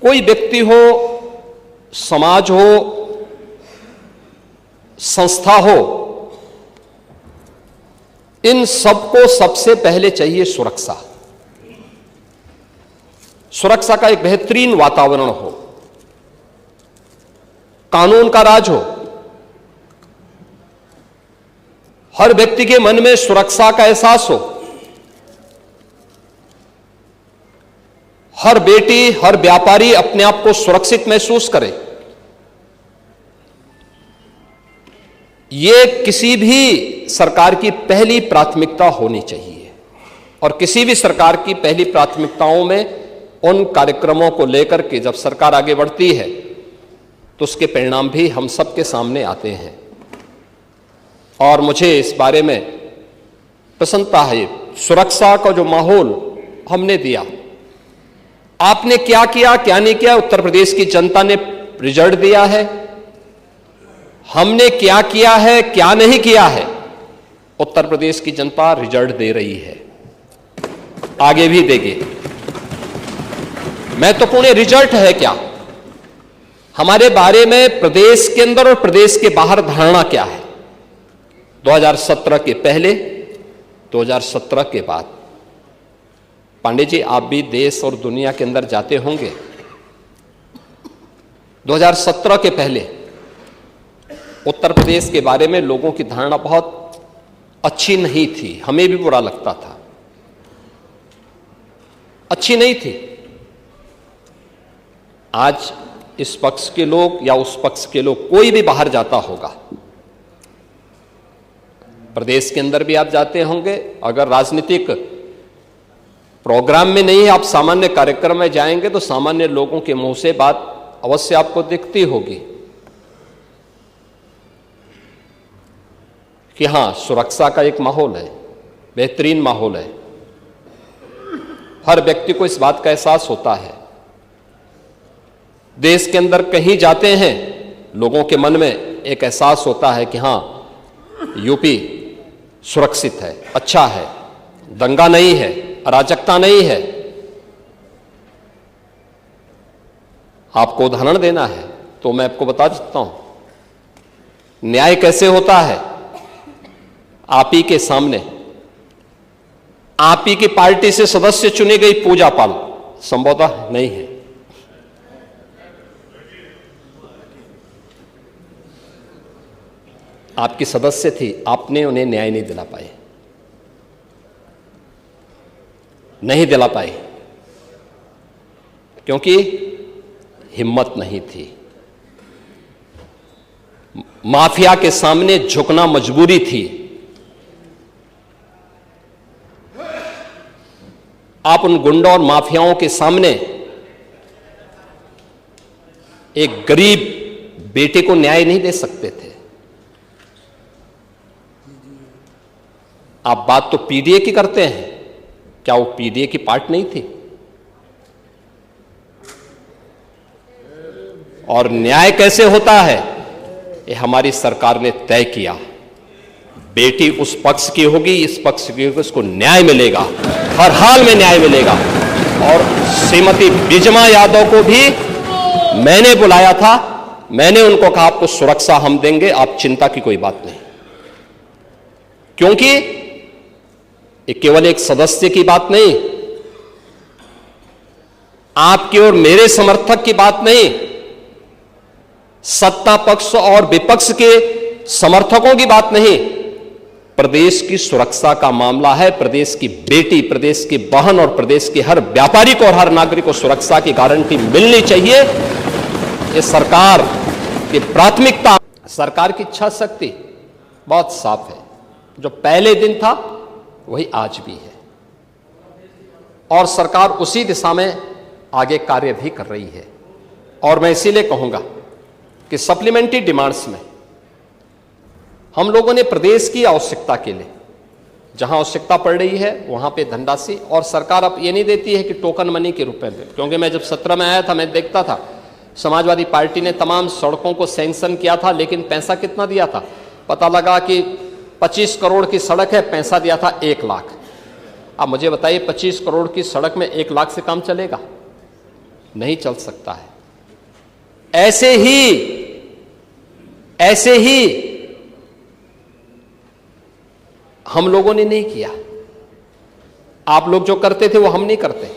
कोई व्यक्ति हो, समाज हो, संस्था हो, इन सबको सबसे पहले चाहिए सुरक्षा। सुरक्षा का एक बेहतरीन वातावरण हो, कानून का राज हो, हर व्यक्ति के मन में सुरक्षा का एहसास हो, हर बेटी, हर व्यापारी अपने आप को सुरक्षित महसूस करे। यह किसी भी सरकार की पहली प्राथमिकता होनी चाहिए और किसी भी सरकार की पहली प्राथमिकताओं में उन कार्यक्रमों को लेकर के जब सरकार आगे बढ़ती है तो उसके परिणाम भी हम सबके सामने आते हैं। और मुझे इस बारे में प्रसन्नता है, सुरक्षा का जो माहौल हमने दिया, आपने क्या किया क्या नहीं किया, उत्तर प्रदेश की जनता ने रिजल्ट दिया है। हमने क्या किया है क्या नहीं किया है, उत्तर प्रदेश की जनता रिजल्ट दे रही है, आगे भी देगी। महत्वपूर्ण रिजल्ट है क्या, हमारे बारे में प्रदेश के अंदर और प्रदेश के बाहर धारणा क्या है, 2017 के पहले, 2017 के बाद। पांडे जी, आप भी देश और दुनिया के अंदर जाते होंगे। 2017 के पहले उत्तर प्रदेश के बारे में लोगों की धारणा बहुत अच्छी नहीं थी, हमें भी बुरा लगता था, अच्छी नहीं थी। आज इस पक्ष के लोग या उस पक्ष के लोग, कोई भी बाहर जाता होगा, प्रदेश के अंदर भी आप जाते होंगे, अगर राजनीतिक प्रोग्राम में नहीं, आप सामान्य कार्यक्रम में जाएंगे तो सामान्य लोगों के मुंह से बात अवश्य आपको दिखती होगी कि हां, सुरक्षा का एक माहौल है, बेहतरीन माहौल है। हर व्यक्ति को इस बात का एहसास होता है। देश के अंदर कहीं जाते हैं, लोगों के मन में एक एहसास होता है कि हां, यूपी सुरक्षित है, अच्छा है, दंगा नहीं है, अराजकता नहीं है। आपको उदाहरण देना है तो मैं आपको बता देता हूं, न्याय कैसे होता है। आप ही के सामने, आप ही की पार्टी से सदस्य चुनी गई पूजा पाल संभवतः नहीं है, आपकी सदस्य थी, आपने उन्हें न्याय नहीं दिला पाए, नहीं दिला पाए, क्योंकि हिम्मत नहीं थी। माफिया के सामने झुकना मजबूरी थी। आप उन गुंडों और माफियाओं के सामने एक गरीब बेटे को न्याय नहीं दे सकते थे। आप बात तो पीडीए की करते हैं, क्या वो पीडीए की पार्ट नहीं थी? और न्याय कैसे होता है, ये हमारी सरकार ने तय किया। बेटी उस पक्ष की होगी, इस पक्ष की होगी, उसको न्याय मिलेगा, हर हाल में न्याय मिलेगा। और श्रीमती बिजमा यादव को भी मैंने बुलाया था, मैंने उनको कहा आपको सुरक्षा हम देंगे, आप चिंता की कोई बात नहीं। क्योंकि ये केवल एक सदस्य की बात नहीं, आपके और मेरे समर्थक की बात नहीं, सत्ता पक्ष और विपक्ष के समर्थकों की बात नहीं, प्रदेश की सुरक्षा का मामला है। प्रदेश की बेटी, प्रदेश की बहन और प्रदेश के हर व्यापारी को और हर नागरिक को सुरक्षा की गारंटी मिलनी चाहिए। ये सरकार की प्राथमिकता। सरकार की इच्छा शक्ति बहुत साफ है, जो पहले दिन था वही आज भी है, और सरकार उसी दिशा में आगे कार्य भी कर रही है। और मैं इसीलिए कहूंगा कि सप्लीमेंट्री डिमांड्स में हम लोगों ने प्रदेश की आवश्यकता के लिए, जहां आवश्यकता पड़ रही है वहां पे धनराशि, और सरकार अब ये नहीं देती है कि टोकन मनी के रूप में दे। क्योंकि मैं जब 17 में आया था, मैं देखता था समाजवादी पार्टी ने तमाम सड़कों को सैंक्शन किया था, लेकिन पैसा कितना दिया था, पता लगा कि 25 करोड़ की सड़क है, पैसा दिया था 1 लाख। अब मुझे बताइए 25 करोड़ की सड़क में 1 लाख से काम चलेगा? नहीं चल सकता है। ऐसे ही हम लोगों ने नहीं किया। आप लोग जो करते थे वो हम नहीं करते।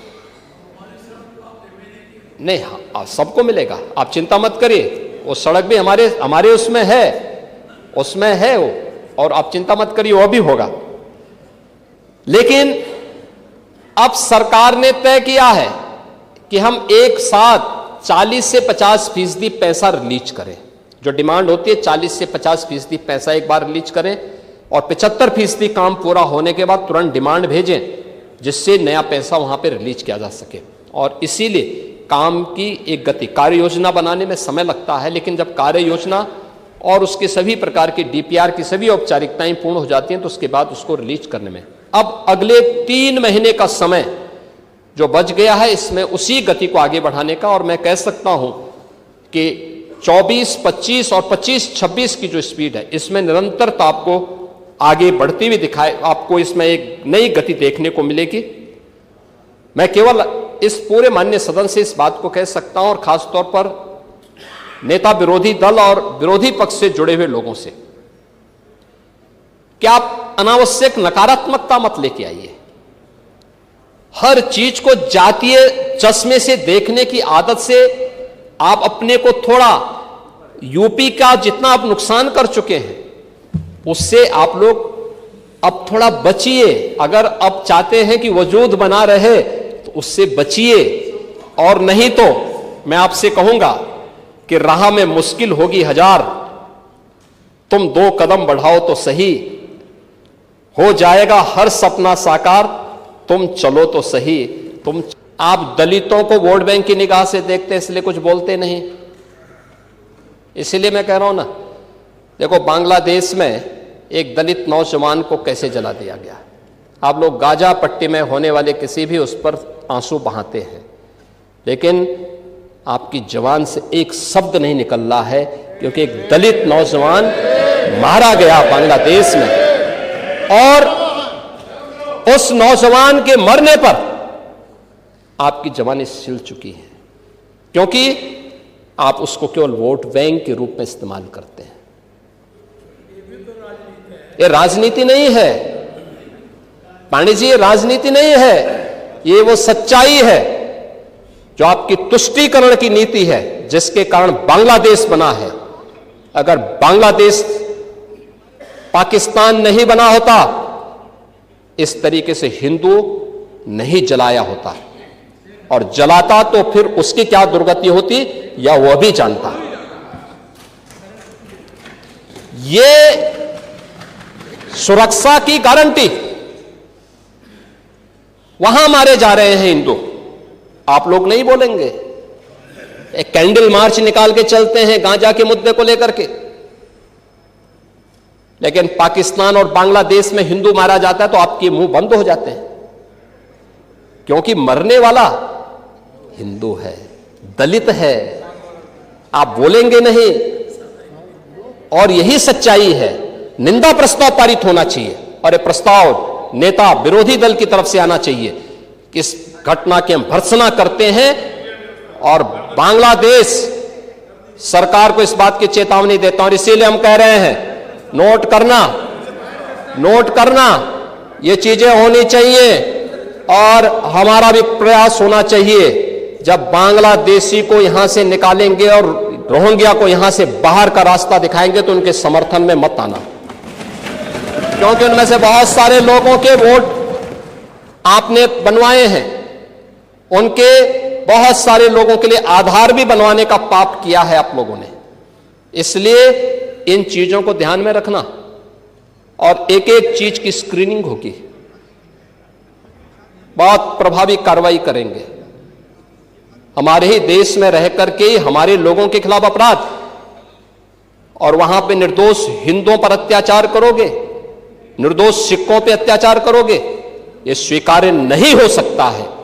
नहीं, हाँ, सबको मिलेगा, आप चिंता मत करिए। वो सड़क भी हमारे उसमें है वो, और आप चिंता मत करिए, वो भी होगा। लेकिन अब सरकार ने तय किया है कि हम एक साथ 40 से 50% पैसा रिलीज करें। जो डिमांड होती है 40 से 50% पैसा एक बार रिलीज करें, और 75% काम पूरा होने के बाद तुरंत डिमांड भेजें, जिससे नया पैसा वहां पे रिलीज किया जा सके। और इसीलिए काम की एक गति, कार्य योजना बनाने में समय लगता है, लेकिन जब कार्य योजना और उसके सभी प्रकार की डीपीआर की सभी औपचारिकताएं पूर्ण हो जाती हैं तो उसके बाद उसको रिलीज करने में अब अगले 3 महीने का समय जो बच गया है, इसमें उसी गति को आगे बढ़ाने का, और मैं कह सकता हूं कि 24, 25 और 25, 26 की जो स्पीड है, इसमें निरंतरता आपको आगे बढ़ती हुई दिखाए, आपको इसमें एक नई गति देखने को मिलेगी। मैं केवल इस पूरे माननीय सदन से इस बात को कह सकता हूं, और खासतौर पर नेता विरोधी दल और विरोधी पक्ष से जुड़े हुए लोगों से, कि आप अनावश्यक नकारात्मकता मत लेके आइए। हर चीज को जातीय चश्मे से देखने की आदत से आप अपने को थोड़ा, यूपी का जितना आप नुकसान कर चुके हैं उससे आप लोग अब थोड़ा बचिए। अगर अब चाहते हैं कि वजूद बना रहे तो उससे बचिए, और नहीं तो मैं आपसे कहूंगा कि राह में मुश्किल होगी 1000, तुम 2 कदम बढ़ाओ तो सही, हो जाएगा हर सपना साकार, तुम चलो तो सही। आप दलितों को वोट बैंक की निगाह से देखते हैं, इसलिए कुछ बोलते नहीं। इसलिए मैं कह रहा हूं ना, देखो बांग्लादेश में एक दलित नौजवान को कैसे जला दिया गया। आप लोग गाजा पट्टी में होने वाले किसी भी उस पर आंसू बहाते हैं, लेकिन आपकी जवान से एक शब्द नहीं निकल रहा है, क्योंकि एक दलित नौजवान मारा गया बांग्लादेश में, और उस नौजवान के मरने पर आपकी जवानी सिल चुकी है, क्योंकि आप उसको केवल वोट बैंक के रूप में इस्तेमाल करते हैं। ये राजनीति नहीं है पांडे जी, ये राजनीति नहीं है, ये वो सच्चाई है जो आपकी तुष्टीकरण की नीति है, जिसके कारण बांग्लादेश बना है। अगर बांग्लादेश पाकिस्तान नहीं बना होता, इस तरीके से हिंदू नहीं जलाया होता, और जलाता तो फिर उसकी क्या दुर्गति होती या वह भी जानता। ये सुरक्षा की गारंटी, वहां मारे जा रहे हैं हिंदू, आप लोग नहीं बोलेंगे। एक कैंडल मार्च निकाल के चलते हैं गांजा के मुद्दे को लेकर के, लेकिन पाकिस्तान और बांग्लादेश में हिंदू मारा जाता है तो आपके मुंह बंद हो जाते हैं, क्योंकि मरने वाला हिंदू है, दलित है, आप बोलेंगे नहीं। और यही सच्चाई है। निंदा प्रस्ताव पारित होना चाहिए, और यह प्रस्ताव नेता विरोधी दल की तरफ से आना चाहिए। इस घटना की हम भर्त्सना करते हैं, और बांग्लादेश सरकार को इस बात की चेतावनी देता हूं, और इसीलिए हम कह रहे हैं, नोट करना, ये चीजें होनी चाहिए, और हमारा भी प्रयास होना चाहिए। जब बांग्लादेशी को यहां से निकालेंगे और रोहिंग्या को यहां से बाहर का रास्ता दिखाएंगे तो उनके समर्थन में मत आना, क्योंकि उनमें से बहुत सारे लोगों के वोट आपने बनवाए हैं, उनके बहुत सारे लोगों के लिए आधार भी बनवाने का पाप किया है आप लोगों ने। इसलिए इन चीजों को ध्यान में रखना, और एक एक चीज की स्क्रीनिंग होगी, बहुत प्रभावी कार्रवाई करेंगे। हमारे ही देश में रह करके हमारे लोगों के खिलाफ अपराध, और वहां पे निर्दोष हिंदुओं पर अत्याचार करोगे, निर्दोष सिखों पे अत्याचार करोगे, यह स्वीकार्य नहीं हो सकता है।